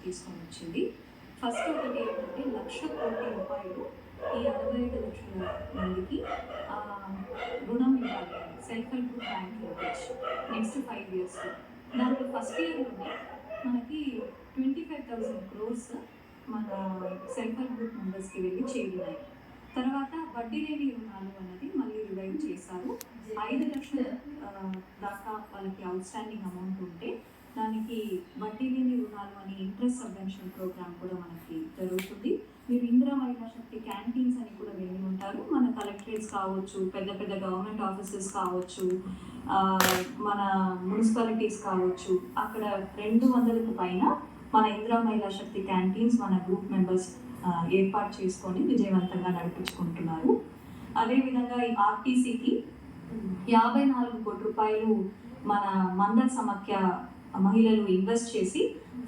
తీసుకొని వచ్చింది. ఫస్ట్ ఒకటి ఏంటంటే 1,00,00,000 ఈ 65 లక్షల మందికి రుణం ఇవ్వాలి అని self help group bank linkage next 5 ఇయర్స్లో. దాంట్లో ఫస్ట్ ఇయర్లోనే మనకి 25,000 crores మన సెల్ఫ్ హెల్ప్ గ్రూప్ మెంబర్స్కి వెళ్ళి చేరినాయి. తర్వాత వడ్డీ లేని రుణాలు అన్నది మళ్ళీ రివైవ్ చేశారు. 5 లక్షల దాకా వాళ్ళకి అవుట్స్టాండింగ్ అమౌంట్ ఉంటే దానికి వడ్డీ లేని రుణాలు అని ఇంట్రెస్ట్ సబ్వెన్షన్ ప్రోగ్రామ్ కూడా మనకి జరుగుతుంది. మీరు ఇందిరా మహిళా శక్తి క్యాంటీన్స్ అని కూడా వెళ్ళి ఉంటారు. మన కలెక్టరేట్స్ కావచ్చు, పెద్ద పెద్ద గవర్నమెంట్ ఆఫీసెస్ కావచ్చు, మన మున్సిపాలిటీస్ కావచ్చు, అక్కడ 200కు పైన మన ఇందిరా మహిళా శక్తి క్యాంటీన్స్ మన గ్రూప్ మెంబర్స్ ఏర్పాటు చేసుకొని విజయవంతంగా నడిపించుకుంటున్నారు. అదేవిధంగా ఈ ఆర్టీసీకి 54 కోట్ల రూపాయలు మన మండల సమాఖ్య మహిళలు ఇన్వెస్ట్ చేసి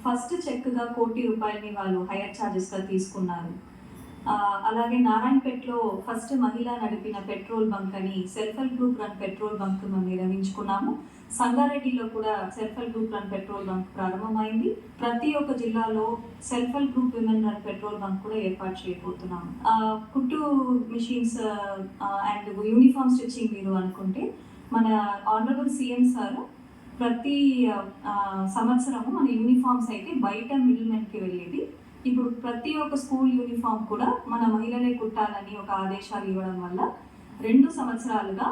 ఫస్ట్ చెక్గా 1 కోటి రూపాయలని వాళ్ళు హైయర్ ఛార్జెస్గా తీసుకున్నారు. అలాగే నారాయణపేటలో ఫస్ట్ మహిళ నడిపిన పెట్రోల్ బంక్ అని self help group run petrol bunk మనం నిర్వహించుకున్నాము. సంగారెడ్డిలో కూడా self help group run petrol bunk ప్రారంభమైంది. ప్రతి ఒక్క జిల్లాలో self help group women run petrol bunk కూడా ఏర్పాటు చేయబోతున్నాము. కుట్టు మిషన్స్ అండ్ యూనిఫామ్ స్టిచ్చింగ్ మీరు అనుకుంటే మన ఆనరబుల్ సీఎం సార్ ప్రతి సంవత్సరము మన యూనిఫామ్స్ అయితే బయట మిడిల్ మెన్కి వెళ్ళేది. ఇప్పుడు ప్రతి ఒక్క స్కూల్ యూనిఫామ్ కూడా మన మహిళలే కుట్టాలని ఒక ఆదేశాలు ఇవ్వడం వల్ల 2 సంవత్సరాలుగా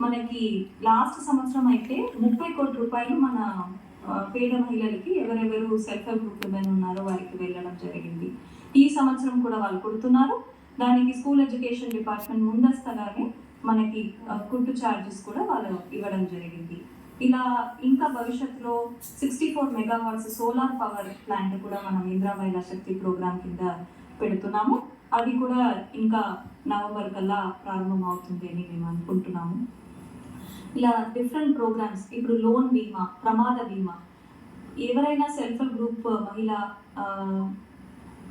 మనకి లాస్ట్ సంవత్సరం అయితే 30 కోట్ల రూపాయలు మన పేద మహిళలకి ఎవరెవరు సెల్ఫ్ హెల్ప్ గ్రూప్ విమెన్ ఉన్నారో వారికి వెళ్ళడం జరిగింది. ఈ సంవత్సరం కూడా వాళ్ళు కుడుతున్నారు. దానికి స్కూల్ ఎడ్యుకేషన్ డిపార్ట్మెంట్ ముందస్తగానే మనకి కుట్టు ఛార్జెస్ కూడా వాళ్ళు ఇవ్వడం జరిగింది. ఇలా ఇంకా భవిష్యత్తులో 64 మెగావాట్స్ సోలార్ పవర్ ప్లాంట్ కూడా మనం ఇందిరా మహిళా శక్తి ప్రోగ్రామ్ కింద పెడుతున్నాము. అది కూడా ఇంకా నవంబర్ కల్లా ప్రారంభం అవుతుంది అని మేము అనుకుంటున్నాము. ఇలా డిఫరెంట్ ప్రోగ్రామ్స్, ఇప్పుడు లోన్ బీమా, ప్రమాద బీమా, ఎవరైనా సెల్ఫ్ హెల్ప్ గ్రూప్ మహిళ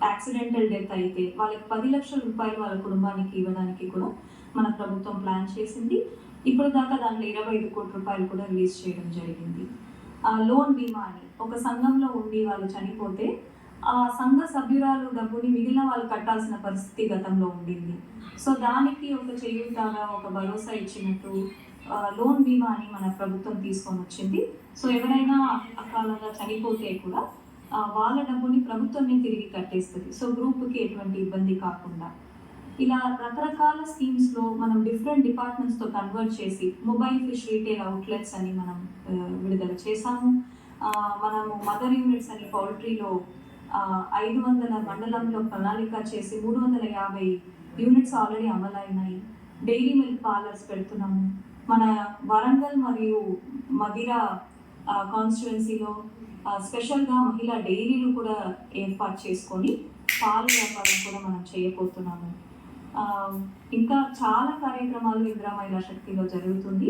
యాక్సిడెంటల్ డెత్ అయితే వాళ్ళకి 10 లక్షల రూపాయలు వాళ్ళ కుటుంబానికి ఇవ్వడానికి కూడా మన ప్రభుత్వం ప్లాన్ చేసింది. ఇప్పుడు దాకా దాంట్లో 25 కోట్ల రూపాయలు కూడా రిలీజ్ చేయడం జరిగింది. లోన్ బీమా అని ఒక సంఘంలో ఉండి వాళ్ళు చనిపోతే ఆ సంఘ సభ్యురాలు డబ్బుని మిగిలిన వాళ్ళు కట్టాల్సిన పరిస్థితి గతంలో ఉండింది. సో దానికి ఒక చేయూతగా ఒక భరోసా ఇచ్చినట్టు లోన్ బీమా అని మన ప్రభుత్వం తీసుకొని వచ్చింది. సో ఎవరైనా అకాలంగా చనిపోతే కూడా వాళ్ళ డబ్బుని ప్రభుత్వమే తిరిగి కట్టేస్తుంది. సో గ్రూప్కి ఎటువంటి ఇబ్బంది కాకుండా ఇలా రకరకాల స్కీమ్స్లో మనం డిఫరెంట్ డిపార్ట్మెంట్స్తో కన్వర్ట్ చేసి మొబైల్ ఫిష్ రీటైల్ అవుట్లెట్స్ అని మనం విడుదల చేశాము. మనము మదర్ యూనిట్స్ అని పౌల్ట్రీలో 500 మండలంలో ప్రణాళిక చేసి 350 యూనిట్స్ ఆల్రెడీ అమలైనాయి. డైరీ మిల్క్ పార్లర్స్ పెడుతున్నాము. మన వరంగల్ మరియు మదిరా కాన్స్టిట్యువెన్సీలో స్పెషల్గా మహిళా డైరీలు కూడా ఏర్పాటు చేసుకొని పాల వ్యాపారం కూడా మనం చేయబోతున్నాము. ఇంకా చాలా కార్యక్రమాలు ఇందిరా మహిళా శక్తిలో జరుగుతుంది.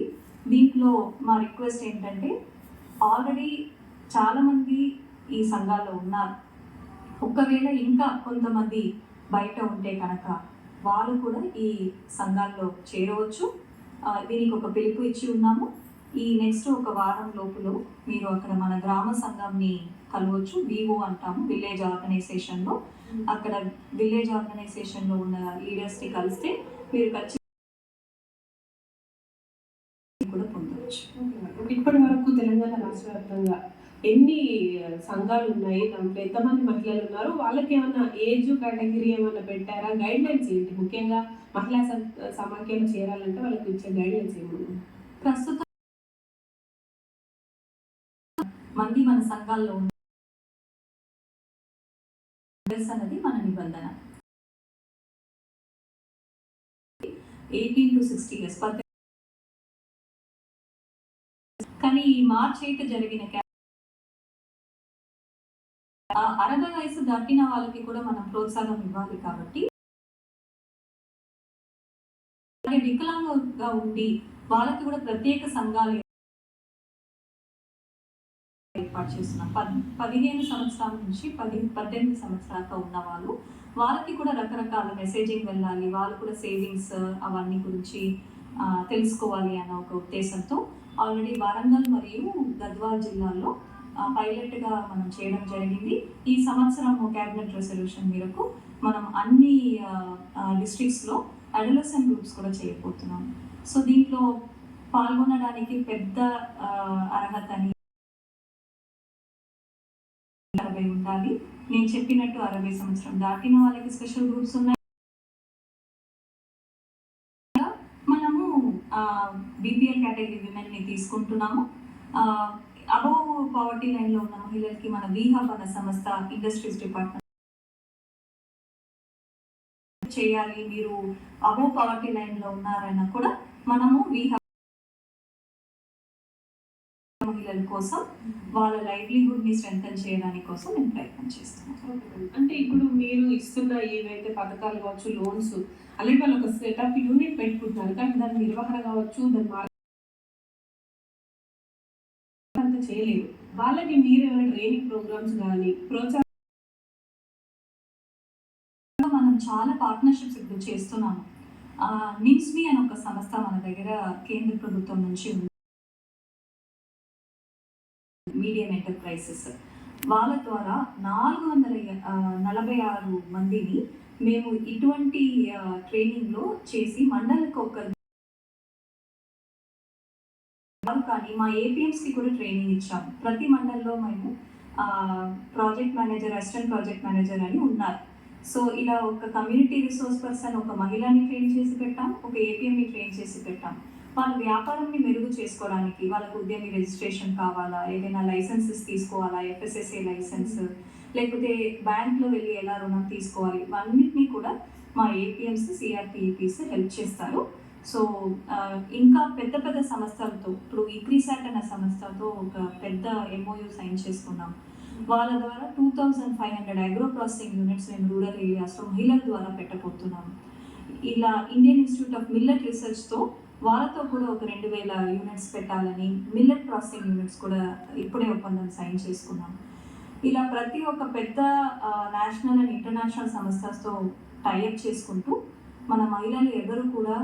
దీంట్లో మా రిక్వెస్ట్ ఏంటంటే ఆల్రెడీ చాలామంది ఈ సంఘాల్లో ఉన్నారు. ఒకవేళ ఇంకా కొంతమంది బయట ఉంటే కనుక వాళ్ళు కూడా ఈ సంఘాల్లో చేరవచ్చు. దీనికి ఒక పిలుపు ఇచ్చి ఉన్నాము. ఈ నెక్స్ట్ ఒక వారం లోపులో మీరు అక్కడ మన గ్రామ సంఘంని కలవచ్చు. వివో అంటాము, విలేజ్ ఆర్గనైజేషన్లో. అక్కడ విలేజ్ ఆర్గనైజేషన్లో ఉన్న లీడర్స్ని కలిస్తే మీరు ఖచ్చితంగా కూడా పొందవచ్చు. ఇప్పటి వరకు తెలంగాణ రాష్ట్ర వ్యాప్తంగా ఎన్ని సంఘాలు ఉన్నాయి, దాంట్లో ఎంతమంది మహిళలు ఉన్నారు, వాళ్ళకి ఏమన్నా ఏజ్ కేటగిరీ ఏమన్నా పెట్టారా? గైడ్ లైన్స్ ఏంటి? ముఖ్యంగా మహిళా సమాఖ్యలో చేరాలంటే వాళ్ళకి ఇచ్చే గైడ్ లైన్స్ ఏమన్నా? ప్రస్తుతం మంది మన సంఘాల్లో అన్నది మన నిబంధన. 18 to 60 years. కానీ ఈ మార్చ్ 8 జరిగిన 60 వయసు దాటిన వాళ్ళకి కూడా మనం ప్రోత్సాహం ఇవ్వాలి. కాబట్టి వికలాంగంగా ఉండి వాళ్ళకి కూడా ప్రత్యేక సంఘాలు ఏర్పాటు చేస్తున్నాం. 15 సంవత్సరాల నుంచి 18 సంవత్సరాలతో ఉన్న వాళ్ళకి కూడా రకరకాల మెసేజింగ్ వెళ్ళాలి. వాళ్ళు కూడా సేవింగ్స్ అవన్నీ గురించి తెలుసుకోవాలి అన్న ఒక ఉద్దేశంతో ఆల్రెడీ వరంగల్ మరియు గద్వాల్ జిల్లాల్లో పైలట్గా మనం చేయడం జరిగింది. ఈ సంవత్సరం క్యాబినెట్ రెజల్యూషన్ మేరకు మనం అన్ని డిస్ట్రిక్ట్స్లో అడోలసెంట్ గ్రూప్స్ కూడా చేయబోతున్నాం. సో దీంట్లో పాల్గొనడానికి పెద్ద అర్హత అని 60 ఉండాలి. నేను చెప్పినట్టు 60 సంవత్సరం దాటిన వాళ్ళకి స్పెషల్ గ్రూప్స్ ఉన్నాయి. మనము బీపీఎల్ కేటగిరీ విమెన్ని తీసుకుంటున్నాము. అబోవ్ పవర్టీ లైన్లో ఉన్న మహిళలకి మన వీహబ్ అన్న సంస్థ ఇండస్ట్రీస్ డిపార్ట్మెంట్ చేయాలి. మీరు అబోవ్ పవర్టీ లైన్లో ఉన్నారన్నా కూడా మనము వీహబ్ మహిళల కోసం వాళ్ళ లైవ్లీహుడ్ ని స్ట్రెంథెన్ చేయడానికి కోసం నేను ప్రయత్నం చేస్తున్నాను. అంటే ఇప్పుడు మీరు ఇస్తున్న ఏవైతే పథకాలు కావచ్చు, లోన్స్ అలాగే వాళ్ళు ఒక సెటప్ యూనిట్ పెట్టుకుంటున్నారు, కానీ దాని నిర్వహణ కావచ్చు, దాని అంతా చేయలేరు. వాళ్ళకి మీరు ఏమైనా ట్రైనింగ్ ప్రోగ్రామ్స్ కానీ మనం చాలా పార్ట్నర్షిప్స్ ఇప్పుడు చేస్తున్నాము. నిమ్స్మీ అని ఒక సంస్థ మన దగ్గర కేంద్ర ప్రభుత్వం నుంచి ఉంది, మీడియం ఎంటర్ప్రైజెస్. వాళ్ళ ద్వారా 446 మందిని మేము ఇటువంటి ట్రైనింగ్లో చేసి మండలకు ఒకరు కానీ మా ఏపీఎంస్కి కూడా ట్రైనింగ్ ఇచ్చాము. ప్రతి మండల్లో మేము project manager, assistant project manager అని ఉన్నారు. సో ఇలా ఒక కమ్యూనిటీ రిసోర్స్ పర్సన్, ఒక మహిళని ట్రైన్ చేసి పెట్టాం, ఒక ఏపీఎంని ట్రైన్ చేసి పెట్టాం. వాళ్ళ వ్యాపారాన్ని మెరుగు చేసుకోవడానికి వాళ్ళకు ఉద్యమి రిజిస్ట్రేషన్ కావాలా, ఏదైనా లైసెన్సెస్ తీసుకోవాలా, ఎఫ్ఎస్ఎస్ఏ లైసెన్స్, లేకపోతే బ్యాంక్లో వెళ్ళి ఎలా రుణం తీసుకోవాలి, ఇవన్నిటినీ కూడా మా ఏపీఎంస్, సిఆర్పిఈపీస్ హెల్ప్ చేస్తారు. సో ఇంకా పెద్ద పెద్ద సంస్థలతో, ఇప్పుడు ఇక్రీసాట్ అనే సంస్థతో ఒక పెద్ద ఎంఓయూ సైన్ చేసుకున్నాం. వాళ్ళ ద్వారా 2500 అగ్రో ప్రాసెసింగ్ యూనిట్స్ మేము రూరల్ ఏరియాస్లో మహిళల ద్వారా పెట్టబోతున్నాము. ఇలా ఇండియన్ ఇన్స్టిట్యూట్ ఆఫ్ మిల్లెట్ రీసెర్చ్తో వాళ్ళతో కూడా ఒక 2000 యూనిట్స్ పెట్టాలని, మిల్లెట్ ప్రాసెసింగ్ యూనిట్స్ కూడా ఇప్పుడే ఒప్పందం సైన్ చేసుకున్నాం. ఇలా ప్రతి ఒక్క పెద్ద నేషనల్ అండ్ ఇంటర్నేషనల్ సంస్థలతో టైఅప్ చేసుకుంటూ మన మహిళలు ఎవరు కూడా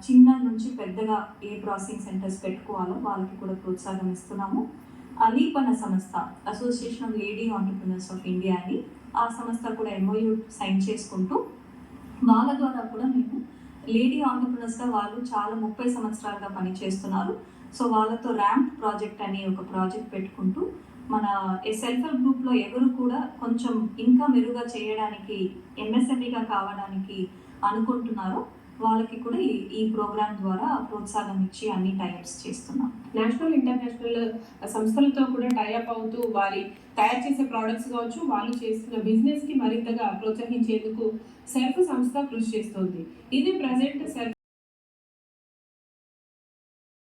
చిన్న నుంచి పెద్దగా ఏ ప్రాసెసింగ్ సెంటర్స్ పెట్టుకోవాలో వాళ్ళకి కూడా ప్రోత్సాహం ఇస్తున్నాము. అలీప్ అన్న సంస్థ, association of lady entrepreneurs of India అని, ఆ సంస్థ కూడా ఎంఓయూ సైన్ చేసుకుంటూ వాళ్ళ ద్వారా కూడా మేము లేడీ ఆంటర్‌ప్రెన్యూర్స్గా వాళ్ళు చాలా 30 సంవత్సరాలుగా పనిచేస్తున్నారు. సో వాళ్ళతో ర్యాంప్ ప్రాజెక్ట్ అని ఒక ప్రాజెక్ట్ పెట్టుకుంటూ మన సెల్ఫ్ హెల్ప్ గ్రూప్లో ఎవరు కూడా కొంచెం ఇంకా మెరుగ్గా చేయడానికి, ఎంఎస్ఎంఈగా కావడానికి అనుకుంటున్నారో వాళ్ళకి కూడా ఈ ప్రోగ్రామ్ ద్వారా ప్రోత్సాహం ఇచ్చి అన్ని టైఅప్స్ చేస్తున్నాం. నేషనల్, ఇంటర్నేషనల్ సంస్థలతో కూడా టైఅప్ అవుతూ వారి తయారు చేసే ప్రోడక్ట్స్ కావచ్చు, వాళ్ళు చేస్తున్న బిజినెస్కి మరింతగా ప్రోత్సహించేందుకు సెల్ఫ్ సంస్థ కృషి చేస్తుంది. ఇది ప్రజెంట్ సెల్ఫ్